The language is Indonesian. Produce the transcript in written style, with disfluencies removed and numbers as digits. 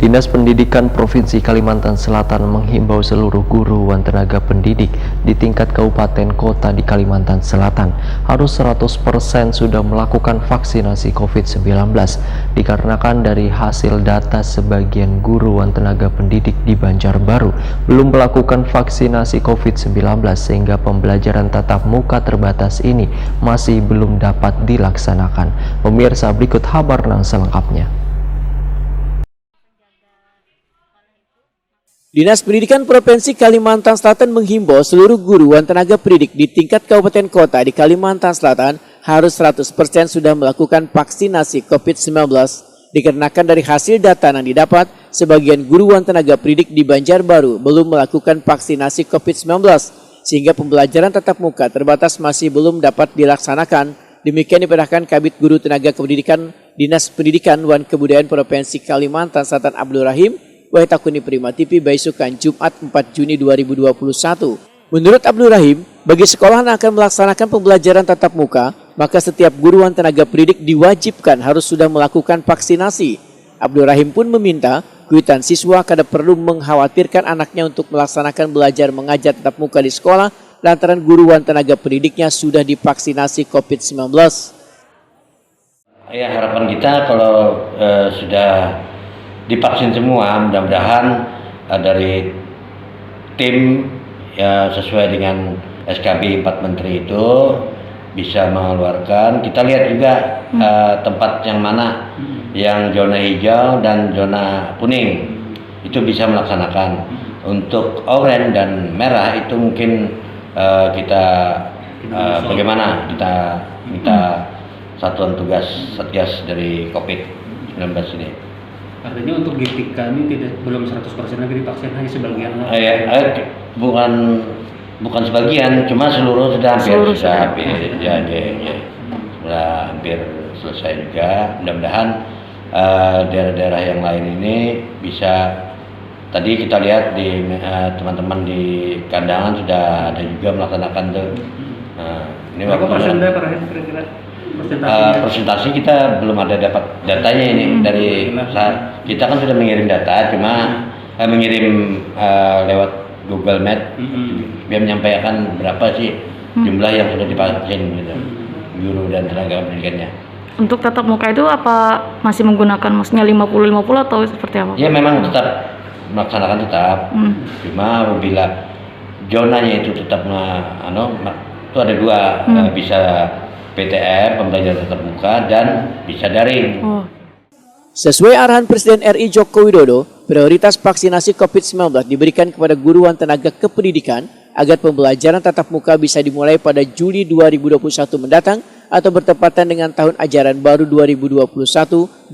Dinas Pendidikan Provinsi Kalimantan Selatan menghimbau seluruh guru dan tenaga pendidik di tingkat kabupaten kota di Kalimantan Selatan harus 100% sudah melakukan vaksinasi COVID-19 dikarenakan dari hasil data sebagian guru dan tenaga pendidik di Banjarbaru belum melakukan vaksinasi COVID-19 sehingga pembelajaran tatap muka terbatas ini masih belum dapat dilaksanakan. Pemirsa, berikut kabar selengkapnya. Dinas Pendidikan Provinsi Kalimantan Selatan menghimbau seluruh guru dan tenaga pendidik di tingkat kabupaten kota di Kalimantan Selatan harus 100% sudah melakukan vaksinasi COVID-19 dikarenakan dari hasil data yang didapat sebagian guru dan tenaga pendidik di Banjarbaru belum melakukan vaksinasi COVID-19 sehingga pembelajaran tatap muka terbatas masih belum dapat dilaksanakan. Demikian diperintahkan Kabid Guru Tenaga Kependidikan Dinas Pendidikan dan Kebudayaan Provinsi Kalimantan Selatan Abdul Rahim Waitakuni Prima TV Baisukan Jumat 4 Juni 2021. Menurut Abdul Rahim, bagi sekolah yang akan melaksanakan pembelajaran tatap muka, maka setiap guru dan tenaga pendidik diwajibkan harus sudah melakukan vaksinasi. Abdul Rahim pun meminta kuitan siswa kada perlu mengkhawatirkan anaknya untuk melaksanakan belajar mengajar tatap muka di sekolah lantaran guru dan tenaga pendidiknya sudah divaksinasi COVID-19. Ya, harapan kita kalau sudah divaksin semua, mudah-mudahan dari tim ya sesuai dengan SKB 4 Menteri itu bisa mengeluarkan. Kita lihat juga tempat yang mana yang zona hijau dan zona kuning itu bisa melaksanakan. Untuk oranye dan merah itu mungkin kita bagaimana kita minta satuan tugas Satgas dari COVID-19 ini. Artinya untuk GP kami belum 100% lagi divaksin, hanya sebagian. Bukan sebagian, cuma seluruh sudah hampir hampir selesai juga. Mudah-mudahan daerah-daerah yang lain ini bisa. Tadi kita lihat di teman-teman di Kandangan sudah ada juga melaksanakan tuh. Ini berapa persen kira-kira? Presentasi kita belum ada dapat datanya ini dari kita kan sudah mengirim data, cuma mengirim lewat Google Map biar menyampaikan berapa sih jumlah yang sudah divaksin gitu, guru dan tenaga pendidikannya. Untuk tatap muka itu apa masih menggunakan maksudnya 50-50 atau seperti apa? Ya memang tetap melaksanakan cuma apabila zonanya itu tetap itu ada dua, bisa PTM, pembelajaran tatap muka, dan bisa daring. Sesuai arahan Presiden RI Joko Widodo, prioritas vaksinasi COVID-19 diberikan kepada guru dan tenaga kependidikan agar pembelajaran tatap muka bisa dimulai pada Juli 2021 mendatang atau bertepatan dengan tahun ajaran baru 2021-2022.